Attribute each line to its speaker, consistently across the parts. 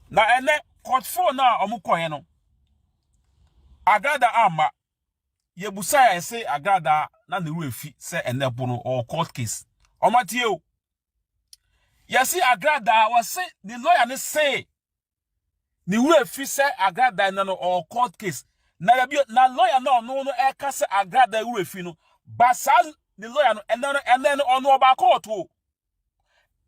Speaker 1: na ene court 4 na omukoye no Agradaa ama yebusa ya say Agradaa na ne ruefi say ene bono or court case omatie o yesi Agradaa was say the lawyer ne say ni ruefi say Agradaa na no or court case na lawyer no e ka say Agradaa ruefi no basa the lawyer no ene ono oba court o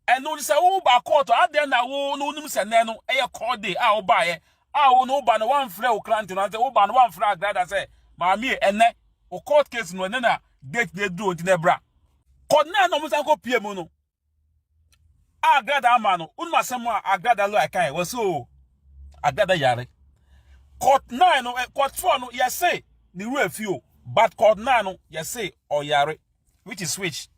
Speaker 1: eno say wo ba court ade na wo no nim se ne no e court day a wo ba ye a wo no ba no wan frɛ wo client no say wo ba no wan frɛ Agradaa say maami ene o court case no ene na date dey do nti na bra court na no musan ko pie mu no Agradaa ama no unu asem a Agradaa lo akan we so Agradaa yare court 9 no court 4 no you say ni ru afio but court 9 no you say o yare which is which.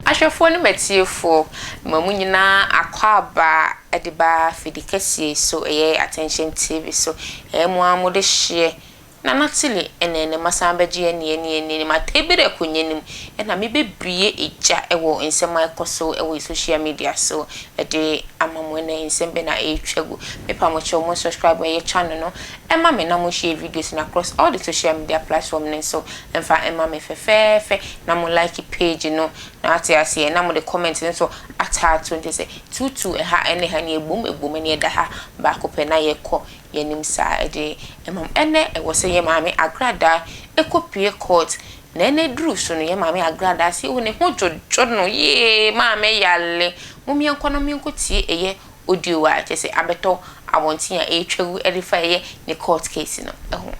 Speaker 2: Ashefo no metiefo mamu nyina akwaba ediba fidikesi so attention TV so emu amode hye na natili enene masambaji ene matebere kunyenim na mebebrie eja ewo nsema ekoso ewo social media so de amamwene nsembe na etwagu mepa mo cho mo subscribe ye channel no ema me na mo share videos na across all the social media platforms so emfa ema me fefefe na mo like page no na atiase na mo de comment so ata 20 say tutu ha ene ha ne ebom ne da ha ba ko pe na ye ko yenim sa de emam ene e wo se ye maame Agradaa ekopie court na ene dru so no ye maame Agradaa si wo ne ho jojo no ye maame yale mumye nkono mi nkotie eye audio wa che se abeto awonti a etwagu edifa ye ne court case no eho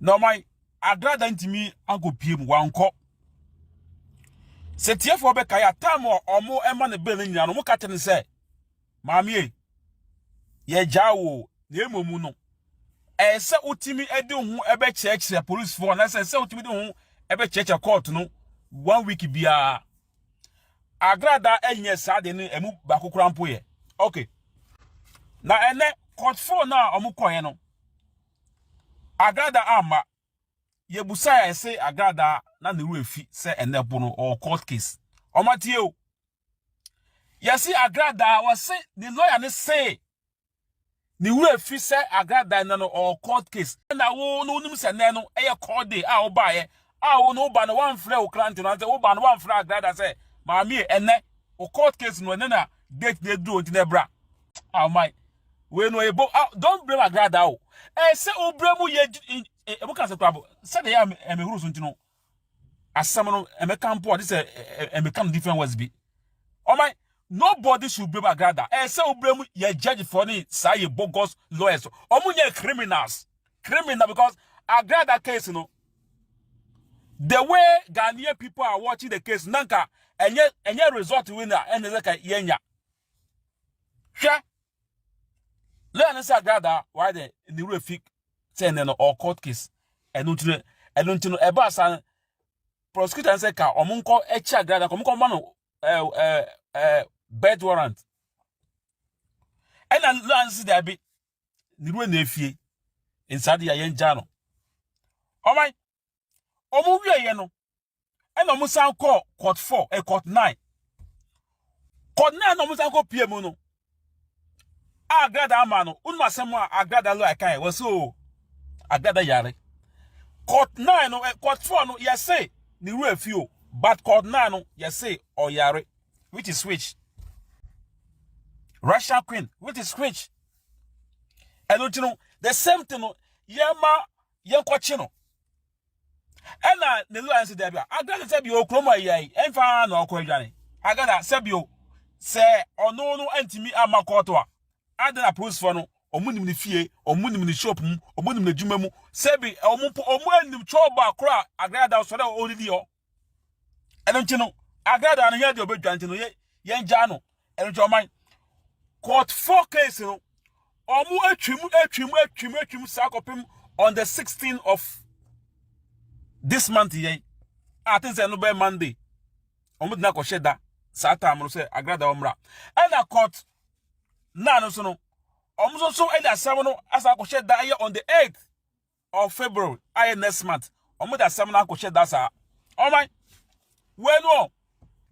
Speaker 1: no my Agradaa ntimi agopie mu wanko setiefo be kaya tamo omo ema ne bele nyina no mo ka tene se maame ye jawo na emomu no se utimi edi hu ebe cheche police for na se utimi di hu ebe cheche court no 1 week bia Agradaa enye sade ni emu bakokura mpo ye okay na ene court 4 na omukoye no Agradaa ama yebusa ya say Agradaa na ne ruefi say ene bono or court case omatie o yesi Agradaa was say the lawyer ne say ni ruefi say Agradaa na no or court case na wo no nim se ne no e court day a wo ba ye a wo no ba no wan frɛ wo client no say wo ba no wan frɛ Agradaa say maami ene o court case no ene na date dey do nti na bra oh my we no ebo don't blame Agradaa o say o bremu ye e buka se kwabo say dey am huru so nti no asam no emeka mpo this emeka different words be oh my nobody should blame Agradaa say o bremu ye judge for ni say bogus lawyers omunye criminal because Agradaa case no the way Ghanaian people are watching the case nanka enye result winner enezeka yenya hwe le say Agradaa why the ruefi say no or court case enuntuno eba san prosecutor say ka omunko echi Agradaa omunko ma no bed warrant ena lance there be ni ruo na efie inside ya yenja no omai omu wiye no ena omu san call court 4 court 9 no omu san call PM no Agradaa ama no unu asem a Agradaa lo akan we so Agradaa yare court 9 no court 4 no you say ni ruo afio but court 9 no you say o yare which is which Russian queen which is which and you know the same thing no yema yenkwachi no ena ne lo anse there bia Agradaa say bi okroma yai emfa na okwadwane Agradaa say bi o say ono no antimi ama court a adena police for no omunim ne fie omunim ne shop mu omunim ne djuma mu say bi omu anim choba akra Agradaa so da oridi ho eno nti no Agradaa no yede obedwante no yenja no eno nti oman court 4 case no omu atwim sakopim on the 16th of this month yen I think say no be Monday omu dina ko sheda sata am say Agradaa omra na court na no so no omu so e da sam no asa ko sheda on the 8th of February, I next month. Omo da seminar ko share that sir. Oh my. Well no.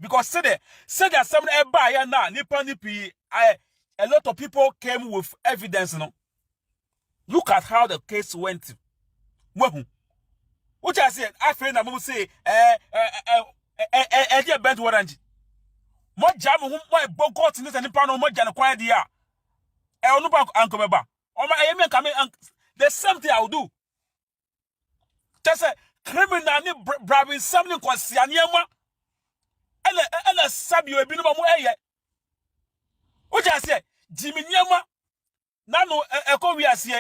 Speaker 1: Because say that seminar e ba ya na nipa nipi a lot of people came with evidence no. Look at how the case went. Well, which I said, I feel that say dear bent warranty. Mo jam mo bogot ni nipa no mo jana kwan dia. Onu ba anko beba. O ma yemi come the same thing I will do. Just say criminal ni brabin something kwasi aniema. Ele sabio ebi no mo eye. Which I say Jimmy niema na no eko wi ase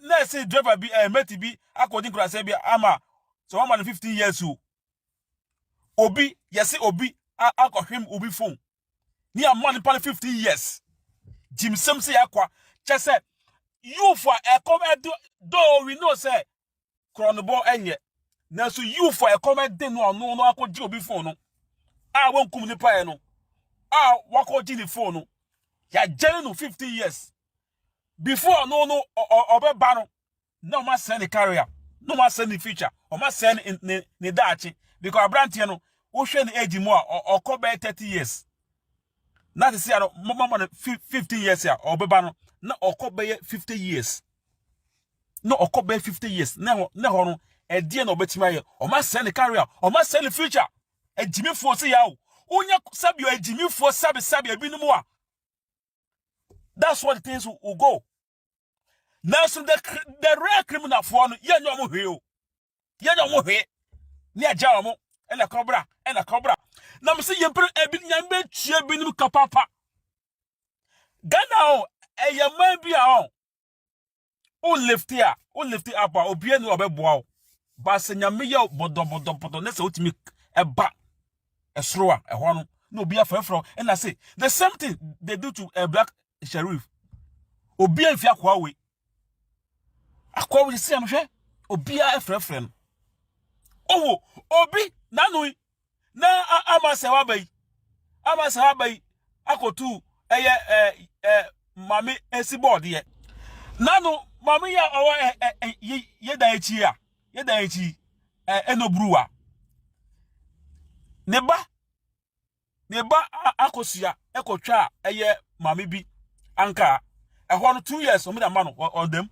Speaker 1: na say driver bi mate bi according to say bi ama so 150 years old. Obi yes obi akohwem obi phone. Ni a man pa 50 years. Jim Samse akwa just say you for a comment do we know say chronobo enye. Na so you for a comment dey no akodi obi phone no. Won kum ni pa e no. Wakodi ni phone no. Ya jere no 50 years. Before no obeba no ma send the carrier. No ma send the future. O ma send ni dachi because abrantie no wo hwe ni age mu a okobe 30 years. Na to say mama 50 years ya obeba no na okobe 50 years. No okobe 50 years. Na ho no e die na obetima ye. O ma send the carrier. O ma send the future. Ejimi fo se ya o. Onya sabi o ejimi fo sabi ebinu mu a. That's what things will go. Now, so the rare criminal for no, ye no mo hwe o. Ye no mo hwe. Ni aja mo, e na cobra. Na me say ye bre ebi nyambe tue bi nim kapapa. Ghana o, e ye man bi a o. O lift up obi anu obeboa o. Ba se nyame ye bodo na se otimi eba esro a ho no. No obi afefro and I say the same thing they do to a black sheriff. Obi anfi akwa we. Akwa we see am hwe. Obi a efrefre no. Owo, obi nanui na amasewa bai. Amasewa bai akotu mami esi board ye. Nanu mami ya owo ye da echi ya. Ye da echi enobruwa. Neba akosua ekotwa mami bi anka ehwo no 2 years o me da man on them.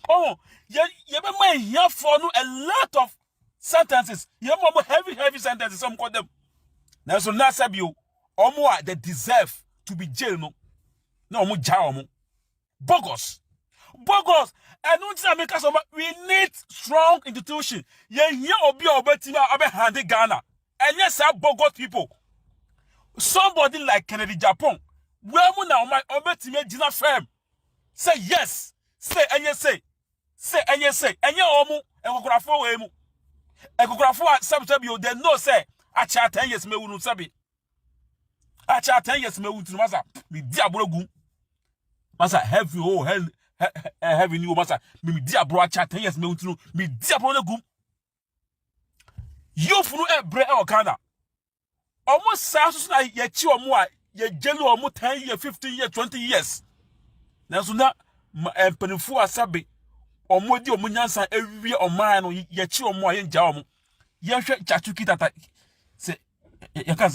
Speaker 1: Oh, ye be man here for no a lot of sentences. Ye mo heavy sentences some call them. Now so na sabio omo they deserve to be jail no. Na omo ja omo. Bogus. And no make us we need strong institution. Ye here obi obetima obe hande Ghana. And yes, bogus people. Somebody like Kennedy Japan. Where mu na my obetime gina firm. Say yes. Say and yes say. Say and yes say. And ye omu ekokrafo we mu. Ekokrafo sabi they know say acha 10 years me wunu sabi. Acha 10 years me wunu masa me di abrogu. Masa heavy heavy new masa me di abro acha 10 years me wunu me di abrogu. You funu ebre e okana. Almost sasu na ye chi omo a ye jeli omo 10 years, 15 years, 20 years. Na so na empanifo asabe omo di omo nyansa ewie oman no ye chi omo a ye nja omo. Ye hwe chatuki tata se ye kan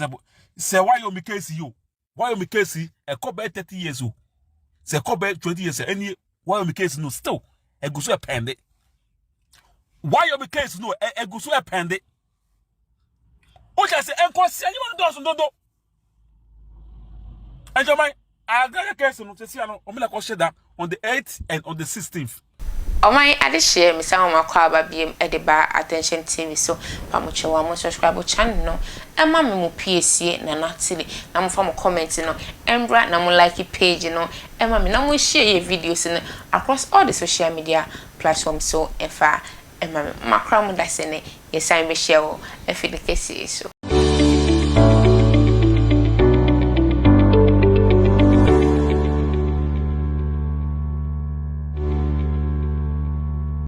Speaker 1: se why you me case you? Why you me case e ko be 30 years o. Se ko be 20 years any why you me case no still e go so pende. Why you me case no e go so pende. O just say enkwasi anyone does no. And my Agradaa case no say no o me like sheda on the 8th and on the 16th.
Speaker 2: Oh my, I did share me some of my BM Ediba Attention TV so pamucho wa mo subscribe channel no e ma me mo Ph0ne na natili na mo fa mo comment no embra na mo like page no e ma me na mo share your videos no across all the social media platforms so efa e ma me makra mo da se ne ye sign me share o e fi the case so